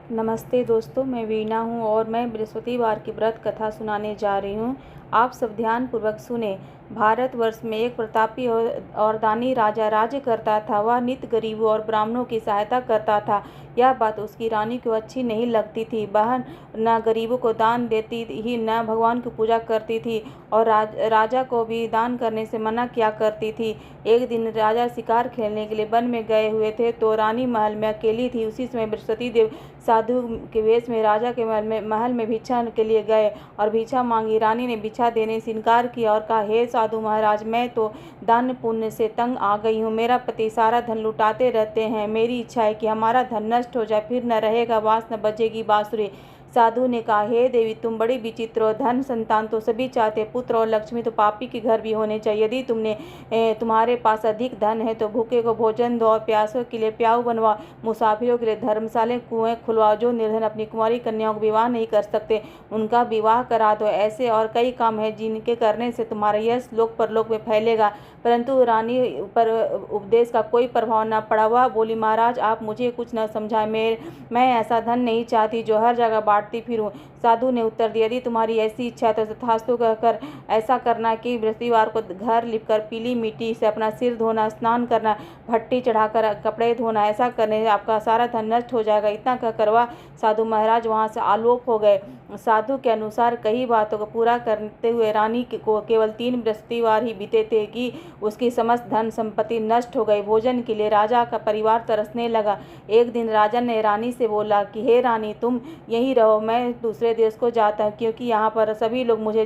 नमस्ते दोस्तों, मैं वीणा हूँ और मैं बृहस्पतिवार की व्रत कथा सुनाने जा रही हूँ। आप सब ध्यानपूर्वक सुने। भारतवर्ष में एक प्रतापी और दानी राजा राज्य करता था। वह नित्य गरीबों और ब्राह्मणों की सहायता करता था। यह बात उसकी रानी को अच्छी नहीं लगती थी। वह न गरीबों को दान देती ही न भगवान की पूजा करती थी और राजा को भी दान करने से मना किया करती थी। एक दिन राजा शिकार खेलने के लिए वन में गए हुए थे तो रानी महल में अकेली थी। उसी समय बृहस्पति देव साधु के वेश में राजा के महल में भिक्षा के लिए गए और भिक्षा मांगी। रानी ने भिक्षा देने से इनकार किया और कहा, हे साधु महाराज, मैं तो दान पुण्य से तंग आ गई हूँ। मेरा पति सारा धन लुटाते रहते हैं। मेरी इच्छा है कि हमारा धन नष्ट हो जाए, फिर न रहेगा बांस न बजेगी बांसुरी। साधु ने कहा, हे देवी, तुम बड़ी विचित्र हो। धन संतान तो सभी चाहते, पुत्र और लक्ष्मी तो पापी के घर भी होने चाहिए। यदि तुम्हारे पास अधिक धन है तो भूखे को भोजन दो और प्यासों के लिए प्याऊ बनवाओ। मुसाफिरों के लिए धर्मशाले कुएं खुलवाओ। जो निर्धन अपनी कुंवारी कन्याओं को विवाह नहीं कर सकते उनका विवाह करा दो। ऐसे और कई काम हैं जिनके करने से तुम्हारा यश लोक परलोक में फैलेगा। परंतु रानी पर उपदेश का कोई प्रभाव न पड़ा। वह बोली, महाराज, आप मुझे कुछ न समझाए। मैं ऐसा धन नहीं चाहती जो हर जगह बांटती फिरूं। साधु ने उत्तर दिया, यदि तुम्हारी ऐसी इच्छा है तो तथास्तु कहकर ऐसा करना कि बृहस्पतिवार को घर लिपकर पीली मिट्टी से अपना सिर धोना, स्नान करना, भट्टी चढ़ाकर कपड़े धोना। ऐसा करने से आपका सारा धन नष्ट हो जाएगा। इतना कहकर वह साधु महाराज वहां से आलोप हो गए। साधु के अनुसार कई बातों को पूरा करते हुए रानी को केवल 3 बृहस्पतिवार ही बीते थे कि उसकी समस्त धन संपत्ति नष्ट हो गई। भोजन के लिए राजा का परिवार तरसने लगा। एक दिन राजा ने रानी से बोला कि हे रानी, तुम यहीं रहो, मैं दूसरे देश को जाता हूँ, क्योंकि यहाँ पर सभी लोग मुझे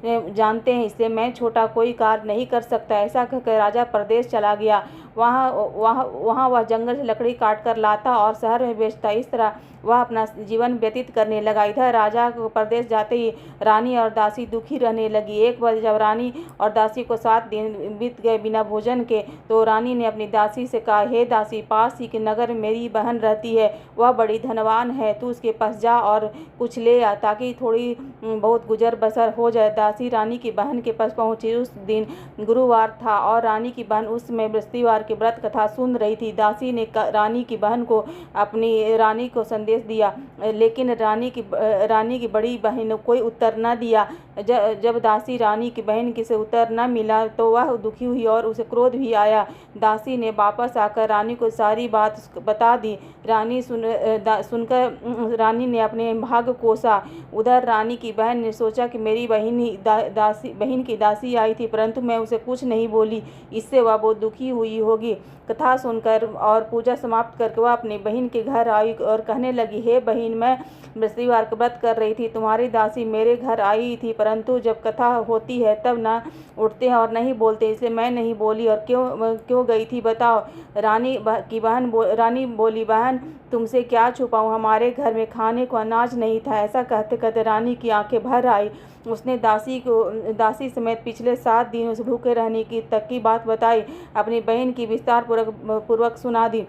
जानते हैं, इसलिए मैं छोटा कोई कार्य नहीं कर सकता। ऐसा कहकर राजा प्रदेश चला गया। वहाँ वह जंगल से लकड़ी काट कर लाता और शहर में बेचता। इस तरह वह अपना जीवन व्यतीत करने लगा। इधर राजा को प्रदेश जाते ही रानी और दासी दुखी रहने लगी। एक बार जब रानी और दासी को 7 दिन बीत गए बिना भोजन के, तो रानी ने अपनी दासी से कहा, हे दासी, पास ही के नगर में मेरी बहन रहती है। वह बड़ी धनवान है। तू उसके पास जा और कुछ ले आ ताकि थोड़ी बहुत गुजर बसर हो जाए। दासी रानी की बहन के पास पहुंची। उस दिन गुरुवार था और रानी की बहन उस समय बृहस्पतिवार की व्रत कथा सुन रही थी। दासी ने रानी की बहन को अपनी रानी को संदेश दिया, लेकिन रानी की बड़ी बहन ने कोई उत्तर न दिया। जब दासी रानी की बहन की से उत्तर न मिला तो वह दुखी हुई और उसे क्रोध भी आया। दासी ने वापस आकर रानी को सारी बात बता दी। सुनकर रानी ने अपने भाग कोसा। उधर रानी की बहन ने सोचा कि मेरी बहन की दासी आई थी, परंतु मैं उसे कुछ नहीं बोली, इससे वह बहुत दुखी हुई होगी। कथा सुनकर और पूजा समाप्त करके वह अपनी बहन के घर आई और कहने लगी, हे बहन, मैं बृहस्पतिवार का व्रत कर रही थी। तुम्हारी दासी मेरे घर आई थी, परंतु जब कथा होती है तब न उठते हैं और नहीं बोलते, इसलिए मैं नहीं बोली। और क्यों गई थी बताओ। रानी बोली, बहन, तुमसे क्या छुपाऊं, हमारे घर में खाने को अनाज नहीं था। ऐसा कहते कहते रानी की आंखें भर आई। उसने दासी समेत पिछले 7 दिनों से भूखे रहने की बात बताई, अपनी बहन की विस्तार पूर्वक सुना दी।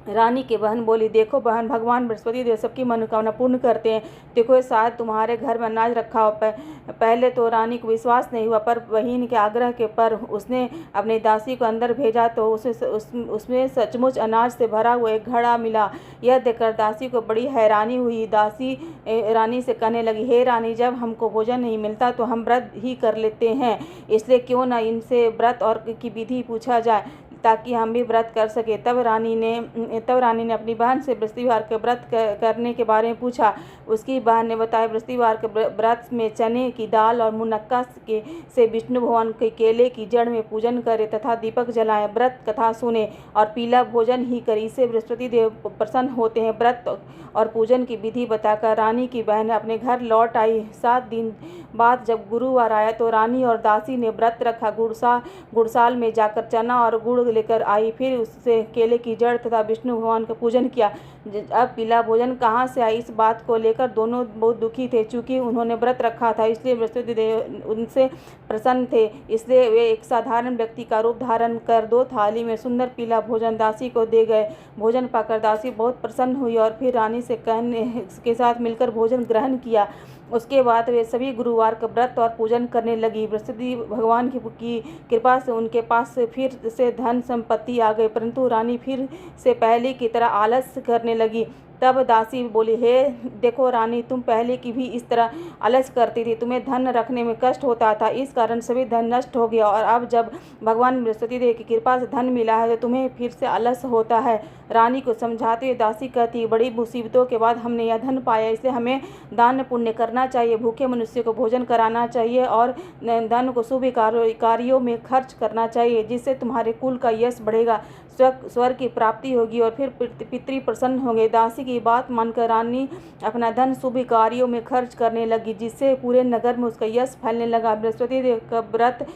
रानी की बहन बोली, देखो बहन, भगवान बृहस्पति देव सबकी मनोकामना पूर्ण करते हैं। देखो, शायद तुम्हारे घर में अनाज रखा हो। पहले तो रानी को विश्वास नहीं हुआ, पर बहन के आग्रह के पर उसने अपनी दासी को अंदर भेजा तो उसमें सचमुच अनाज से भरा हुआ एक घड़ा मिला। यह देखकर दासी को बड़ी हैरानी हुई। दासी रानी से कहने लगी, हे रानी, जब हमको भोजन नहीं मिलता तो हम व्रत ही कर लेते हैं, इसलिए क्यों न इनसे व्रत और की विधि पूछा जाए ताकि हम भी व्रत कर सके। तब रानी ने अपनी बहन से बृहस्पतिवार के व्रत करने के बारे में पूछा। उसकी बहन ने बताया, बृहस्पतिवार के व्रत में चने की दाल और मुनक्का से विष्णु भगवान के केले की जड़ में पूजन करे तथा दीपक जलाएं, व्रत कथा सुने और पीला भोजन ही करे, इससे बृहस्पति देव प्रसन्न होते हैं। व्रत और पूजन की विधि बताकर रानी की बहन अपने घर लौट आई। 7 दिन बाद जब गुरुवार आया तो रानी और दासी ने व्रत रखा। गुड़साल में जाकर चना और गुड़ लेकर आई, फिर उससे केले की जड़ तथा विष्णु भगवान का पूजन किया। अब पीला भोजन कहाँ से आया, इस बात को लेकर दोनों बहुत दुखी थे। चूंकि उन्होंने व्रत रखा था इसलिए बृहस्पति देव उनसे प्रसन्न थे, इसलिए वे एक साधारण व्यक्ति का रूप धारण कर 2 थाली में सुंदर पीला भोजन दासी को दे गए। भोजन पाकर दासी बहुत प्रसन्न हुई और फिर रानी से कहने के साथ मिलकर भोजन ग्रहण किया। उसके बाद वे सभी गुरुवार का व्रत और पूजन करने लगी। बृहस्पति भगवान की कृपा से उनके पास फिर से धन संपत्ति आ गई, परंतु रानी फिर से पहले की तरह आलस्य करने लगी। तब दासी बोली, हे देखो रानी, तुम पहले की भी इस तरह आलस करती थी, तुम्हें धन रखने में कष्ट होता था, इस कारण सभी धन नष्ट हो गया, और अब जब भगवान बृहस्पति देव की कृपा से धन मिला है तो तुम्हें फिर से आलस होता है। रानी को समझाते हुए दासी कहती, बड़ी मुसीबतों के बाद हमने यह धन पाया, इसलिए हमें दान पुण्य करना चाहिए, भूखे मनुष्य को भोजन कराना चाहिए और धन को शुभ कार्यों में खर्च करना चाहिए, जिससे तुम्हारे कुल का यश बढ़ेगा, स्वर्ग की प्राप्ति होगी और फिर पितृ प्रसन्न होंगे। दासी की बात मानकर रानी अपना धन शुभ कार्यों में खर्च करने लगी, जिससे पूरे नगर में उसका यश फैलने लगा। बृहस्पति देव का व्रत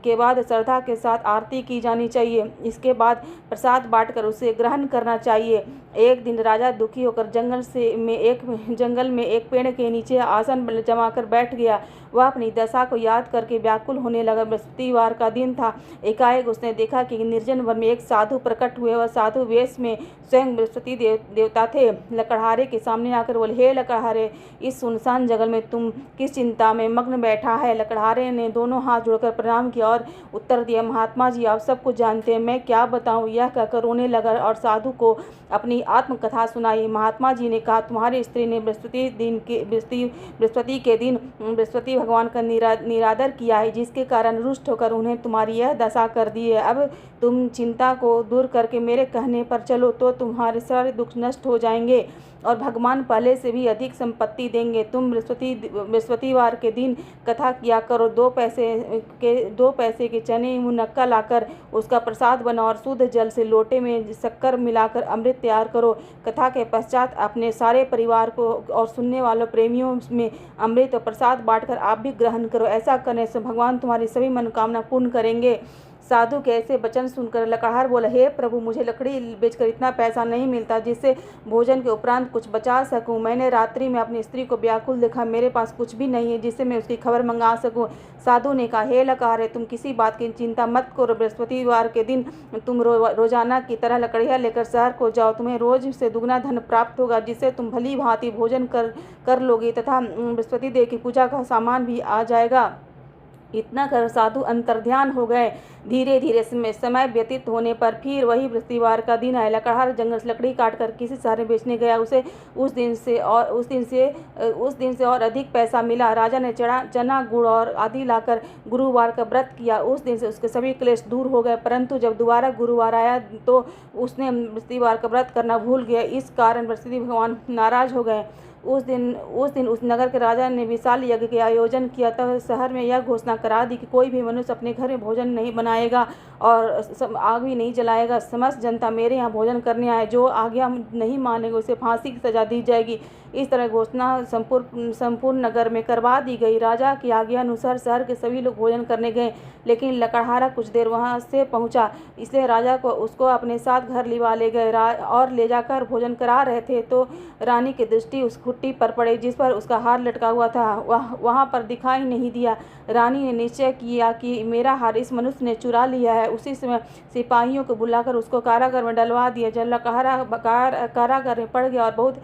के बाद श्रद्धा के साथ आरती की जानी चाहिए। इसके बाद प्रसाद बांटकर उसे ग्रहण करना चाहिए। एक दिन राजा दुखी होकर जंगल में एक पेड़ के नीचे आसन जमाकर बैठ गया। वह अपनी दशा को याद करके व्याकुल होने लगा। बृहस्पतिवार का दिन था। एकाएक उसने देखा कि निर्जन वन में एक साधु प्रकट हुए। वह साधु वेश में स्वयं बृहस्पति देवता थे। लकड़हारे के सामने आकर बोले, हे लकड़हारे, इस सुनसान जंगल में तुम किस चिंता में मग्न बैठा है? लकड़हारे ने दोनों हाथ जोड़कर प्रणाम किया और उत्तर दिया, महात्मा जी, आप सब कुछ जानते हैं, मैं क्या बताऊं? यह कहकर रोने लगा और साधु को अपनी आत्मकथा सुनाई। महात्मा जी ने कहा, तुम्हारी स्त्री ने बृहस्पति के दिन बृहस्पति भगवान का निरादर किया है, जिसके कारण रुष्ट होकर उन्हें तुम्हारी यह दशा कर दी है। अब तुम चिंता को दूर करके मेरे कहने पर चलो तो तुम्हारे सारे दुख नष्ट हो जाएंगे और भगवान पहले से भी अधिक संपत्ति देंगे। तुम बृहस्पतिवार के दिन कथा किया करो। 2 पैसे के चने मुनक्का लाकर उसका प्रसाद बनाओ और शुद्ध जल से लोटे में शक्कर मिलाकर अमृत तैयार करो। कथा के पश्चात अपने सारे परिवार को और सुनने वालों प्रेमियों में अमृत और प्रसाद बांटकर आप भी ग्रहण करो। ऐसा करने से भगवान तुम्हारी सभी मनोकामना पूर्ण करेंगे। साधु के ऐसे वचन सुनकर लकड़हार बोला, हे प्रभु, मुझे लकड़ी बेचकर इतना पैसा नहीं मिलता जिससे भोजन के उपरांत कुछ बचा सकूं। मैंने रात्रि में अपनी स्त्री को व्याकुल देखा, मेरे पास कुछ भी नहीं है जिससे मैं उसकी खबर मंगा सकूं। साधु ने कहा, हे लकड़हारे, तुम किसी बात की चिंता मत करो। बृहस्पतिवार के दिन तुम रोजाना की तरह लकड़ियाँ लेकर शहर को जाओ। तुम्हें रोज से दुगना धन प्राप्त होगा, जिससे तुम भली भांति भोजन कर लोगे तथा बृहस्पति देव की पूजा का सामान भी आ जाएगा। इतना कर साधु अंतर्ध्यान हो गए। धीरे धीरे समय व्यतीत होने पर फिर वही बृहस्पतिवार का दिन आया। लकड़हार जंगल से लकड़ी काटकर किसी शहर में बेचने गया। उसे उस दिन से और अधिक पैसा मिला। राजा ने चना गुड़ और आदि लाकर गुरुवार का व्रत किया। उस दिन से उसके सभी क्लेश दूर हो गए। परंतु जब दोबारा गुरुवार आया तो उसने बृहस्पतिवार का व्रत करना भूल गया। इस कारण बृहस्पति भगवान नाराज हो गए। उस दिन उस नगर के राजा ने विशाल यज्ञ के आयोजन किया। तब शहर में यह घोषणा करा दी कि कोई भी मनुष्य अपने घर में भोजन नहीं बनाएगा और आग भी नहीं जलाएगा। समस्त जनता मेरे यहाँ भोजन करने आए, जो आज्ञा नहीं मानेगा उसे फांसी की सजा दी जाएगी। इस तरह घोषणा संपूर्ण नगर में करवा दी गई। राजा की आज्ञा अनुसार शहर के सभी लोग भोजन करने गए, लेकिन लकड़हारा कुछ देर वहां से पहुंचा, इसलिए राजा को उसको अपने साथ घर लिवा ले गए और ले जाकर भोजन करा रहे थे तो रानी की दृष्टि उस खुट्टी पर पड़ी जिस पर उसका हार लटका हुआ था। वहां पर दिखाई नहीं दिया। रानी ने निश्चय किया कि मेरा हार इस मनुष्य ने चुरा लिया है। उसी समय सिपाहियों को बुलाकर उसको कारागार में डलवा दिया। जब लकड़हारा कारागार में पड़ गया और बहुत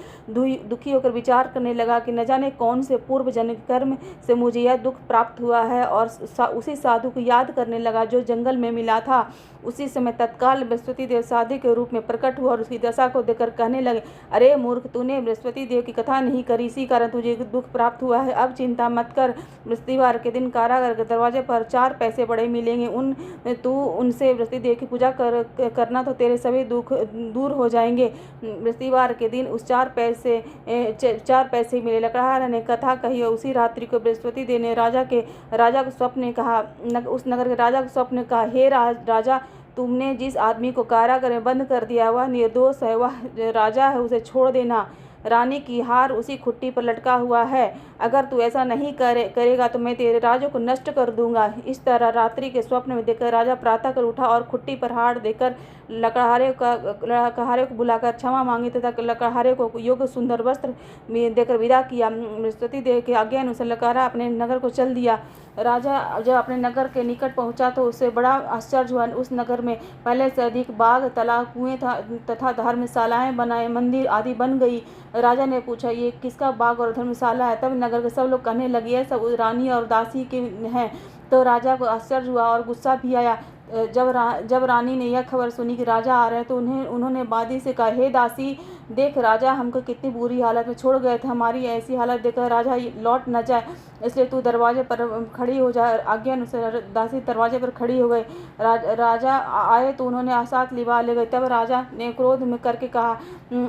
दुखी होकर विचार करने लगा कि न जाने कौन से पूर्व जन्म कर्म से मुझे यह दुख प्राप्त हुआ है, और उसी साधु को याद करने लगा जो जंगल में मिला था। उसी समय तत्काल बृहस्पति देव साधु के रूप में प्रकट हुआ और उसकी दशा को देखकर कहने लगे, अरे मूर्ख, तूने बृहस्पति देव की कथा नहीं करी, इसी कारण तुझे दुख प्राप्त हुआ है। अब चिंता मत कर। बृहस्पतिवार के दिन कारागार के दरवाजे पर 4 पैसे बड़े मिलेंगे। तू उनसे बृहस्पति देव की पूजा करना तो तेरे सभी दुख दूर हो जाएंगे। बृहस्पतिवार के दिन उस 4 पैसे मिले। लकड़हारा ने कथा कही और उसी रात्रि को बृहस्पति देव ने राजा को स्वप्न कहा। उस नगर के राजा को स्वप्न कहा, हे राजा, तुमने जिस आदमी को कारागार में बंद कर दिया वह निर्दोष है, वह राजा है, उसे छोड़ देना। रानी की हार उसी खुट्टी पर लटका हुआ है। अगर तू ऐसा नहीं करेगा तो मैं तेरे राज्य को नष्ट कर दूंगा। इस तरह रात्रि के स्वप्न में देखकर राजा प्रातः कर उठा और खुट्टी पर हार देकर लकड़हारे को बुलाकर क्षमा मांगी तथा लकड़हारे को योग्य सुंदर वस्त्र देकर विदा किया। बृहस्पति देव के आज्ञा अनुसार लकड़हारा अपने नगर को चल दिया। राजा जब अपने नगर के निकट पहुंचा तो उसे बड़ा आश्चर्य हुआ। उस नगर में पहले से अधिक बाग, तालाब, कुएं तथा धर्मशालाएं बनाए, मंदिर आदि बन गई। राजा ने पूछा, ये किसका बाग और धर्मशाला है? तब नगर के सब लोग कहने लगे, ये सब रानी और दासी के हैं। तो राजा को आश्चर्य हुआ और गुस्सा भी आया। जब रानी ने यह खबर सुनी कि राजा आ रहे हैं तो उन्होंने बादी से कहा, हे दासी, देख राजा हमको कितनी बुरी हालत में छोड़ गए थे, हमारी ऐसी हालत देखकर राजा लौट न जाए, इसलिए तू दरवाजे पर खड़ी हो जा। आज्ञा अनुसार दासी दरवाजे पर खड़ी हो गई। राजा आए तो उन्होंने साथ लिवा ले गए। तब राजा ने क्रोध में करके कहा,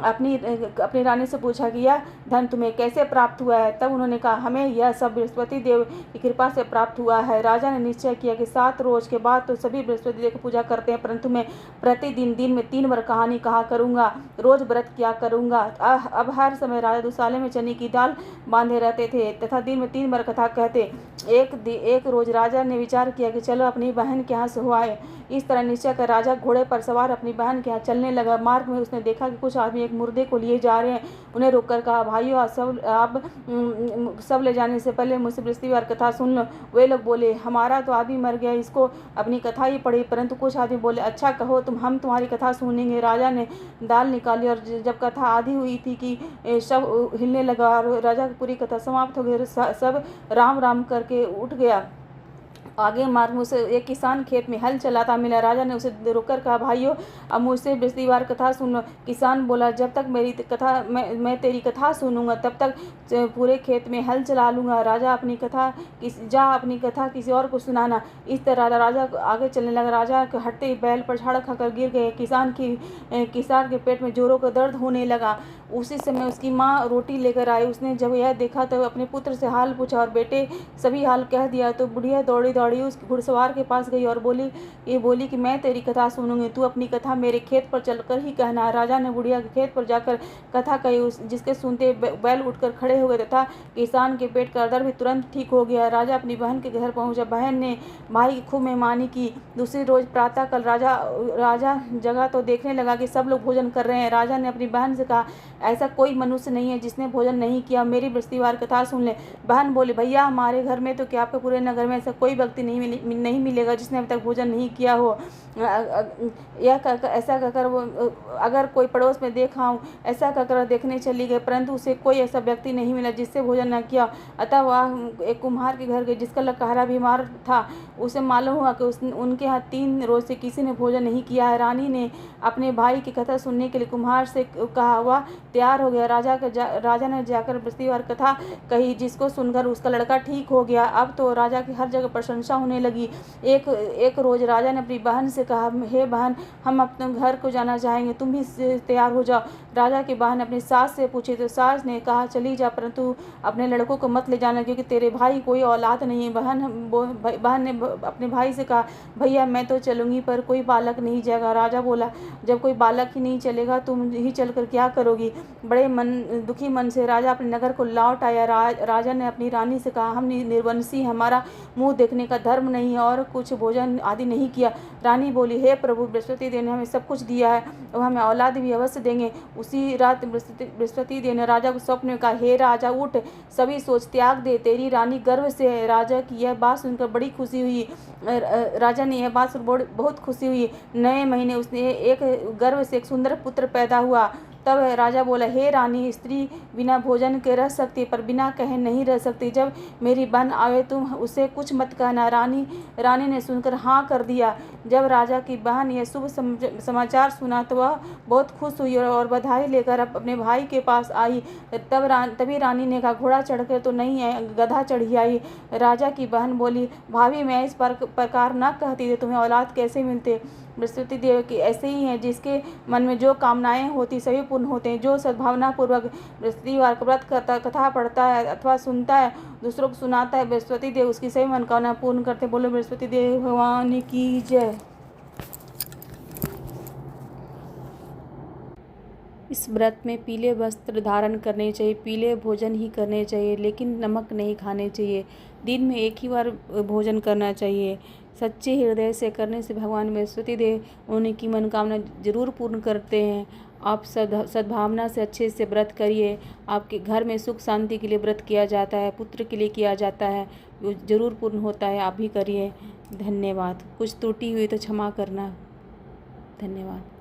अपनी रानी से पूछा कि यह धन तुम्हें कैसे प्राप्त हुआ है? तब उन्होंने कहा, हमें यह सब बृहस्पति देव की कृपा से प्राप्त हुआ है। राजा ने निश्चय किया कि 7 रोज के बाद तो सभी बृहस्पति देव की पूजा करते हैं, परंतु मैं प्रतिदिन दिन में 3 बार कहानी कहा करूँगा, रोज व्रत किया करूँगा। अब हर समय राजा दुशाले में चने की दाल बांधे रहते थे तथा दिन में 3 बार कथा कहते। एक रोज राजा ने विचार किया कि चलो अपनी बहन के यहाँ से हो आए। इस तरह निश्चय कर राजा घोड़े पर सवार अपनी बहन के यहाँ चलने लगा। मार्ग में उसने देखा कि कुछ आदमी एक मुर्दे को लिए जा रहे हैं। उन्हें रोककर कहा, भाइयों आप सब ले जाने से पहले मुझसे बृहस्पतिवार कथा सुन लो। वे लोग बोले, हमारा तो आदमी मर गया, इसको अपनी कथा ही पढ़ी। परंतु कुछ आदमी बोले, अच्छा कहो हम तुम्हारी कथा सुनेंगे। राजा ने दाल निकाली और जब कथा आधी हुई थी कि सब हिलने लगा और राजा की पूरी कथा समाप्त हो गई, सब राम राम करके उठ गया। आगे मार्ग में उसे एक किसान खेत में हल चलाता मिला। राजा ने उसे रोककर कहा, भाइयों अब मुझसे बृहस्पतिवार कथा सुन लो। किसान बोला, जब तक मेरी कथा मैं तेरी कथा सुनूंगा तब तक पूरे खेत में हल चला लूँगा। राजा अपनी कथा किसी और को सुनाना। इस तरह राजा आगे चलने लगा। राजा हटते ही बैल पर झाड़ खाकर गिर गए। किसान के पेट में जोरों का दर्द होने लगा। उसी समय उसकी माँ रोटी लेकर आई। उसने जब यह देखा तो अपने पुत्र से हाल पूछा और बेटे सभी हाल कह दिया। तो बुढ़िया दौड़ी उस घुड़सवार के पास गई और बोली कि मैं तेरी कथा सुनूंगी, तू अपनी कथा मेरे खेत पर चलकर ही कहना। राजा ने बुढ़िया के खेत पर जाकर कथा कही, जिसके सुनते बैल उठकर खड़े हो गए तथा किसान के पेट का दर्द भी तुरंत ठीक हो गया। राजा अपनी बहन के घर पहुंचा। बहन ने भाई की खूब मेहमानी की। दूसरी रोज प्रातः कल राजा जगा तो देखने लगा कि सब लोग भोजन कर रहे हैं। राजा ने अपनी बहन से कहा, ऐसा कोई मनुष्य नहीं है जिसने भोजन नहीं किया, मेरी बृहस्पतिवार कथा सुन ले। बहन बोली, भैया हमारे घर में तो क्या आपके पूरे नगर में ऐसा कोई व्यक्ति नहीं मिलेगा जिसने अभी तक भोजन नहीं किया हो। ऐसा कहकर वो अगर कोई पड़ोस में देखा हूँ, ऐसा कहकर देखने चली गई, परंतु उसे कोई ऐसा व्यक्ति नहीं मिला जिससे भोजन न किया। अतः वह एक कुम्हार के घर गई जिसका लकहरा बीमार था। उसे मालूम हुआ कि उनके यहाँ 3 रोज से किसी ने भोजन नहीं किया है। रानी ने अपने भाई की कथा सुनने के लिए कुम्हार से कहा। वह तैयार हो गया। राजा ने जाकर बृहस्पतिवार कथा कही, जिसको सुनकर उसका लड़का ठीक हो गया। अब तो राजा की हर जगह प्रशंसा होने लगी। एक रोज राजा ने अपनी बहन से कहा, हे बहन, हम अपने घर को जाना चाहेंगे, तुम भी तैयार हो जाओ। राजा की बहन अपनी सास से पूछी तो सास ने कहा, चली जा, परंतु अपने लड़कों को मत ले जाना क्योंकि तेरे भाई कोई औलाद नहीं है। बहन ने अपने भाई से कहा, भैया मैं तो चलूंगी पर कोई बालक नहीं जाएगा। राजा बोला, जब कोई बालक ही नहीं चलेगा तुम ही चलकर क्या करोगी? बड़े दुखी मन से राजा अपने नगर को लौट आया। राजा ने अपनी रानी से कहा, हम निर्वंशी, हमारा मुंह देखने का धर्म नहीं है और कुछ भोजन आदि नहीं किया। रानी बोली, हे प्रभु, बृहस्पति देव ने हमें सब कुछ दिया है और हमें औलाद भी अवश्य देंगे। उसी रात बृहस्पति देव ने राजा को स्वप्न में कहा, हे राजा उठ, सभी सोच त्याग दे, तेरी रानी गर्व से है। राजा की यह बात सुनकर बड़ी खुशी हुई। राजा ने यह बात सुनकर बहुत खुशी हुई। नए महीने उसने एक गर्व से एक सुंदर पुत्र पैदा हुआ। तब राजा बोला, हे रानी, स्त्री बिना भोजन के रह सकती पर बिना कहे नहीं रह सकती। जब मेरी बहन आवे तुम उसे कुछ मत कहना। रानी ने सुनकर हाँ कर दिया। जब राजा की बहन यह शुभ समाचार सुना तो वह बहुत खुश हुई और बधाई लेकर अपने भाई के पास आई। तभी रानी ने कहा, घोड़ा चढ़कर तो नहीं है, गधा चढ़ी आई। राजा की बहन बोली, भाभी मैं इस प्रकार न कहती तो तुम्हें औलाद कैसे मिलते? बृहस्पति देव की ऐसे ही हैं, जिसके मन में जो कामनाएं होती सभी पूर्ण होते हैं। जो सद्भावना पूर्वक बृहस्पतिवार का व्रत करता, कथा पढ़ता है अथवा सुनता है, दूसरों को सुनाता है, बृहस्पति देव उसकी सभी मनोकामना पूर्ण करते। बोलो बृहस्पति देव भगवान की जय। इस व्रत में पीले वस्त्र धारण करने चाहिए, पीले भोजन ही करने चाहिए, लेकिन नमक नहीं खाने चाहिए। दिन में एक ही बार भोजन करना चाहिए। सच्चे हृदय से करने से भगवान बृहस्पति देव उनकी मनोकामना जरूर पूर्ण करते हैं। आप सद्भावना से अच्छे से व्रत करिए। आपके घर में सुख शांति के लिए व्रत किया जाता है, पुत्र के लिए किया जाता है, वो जरूर पूर्ण होता है। आप भी करिए। धन्यवाद। कुछ त्रुटि हुई तो क्षमा करना। धन्यवाद।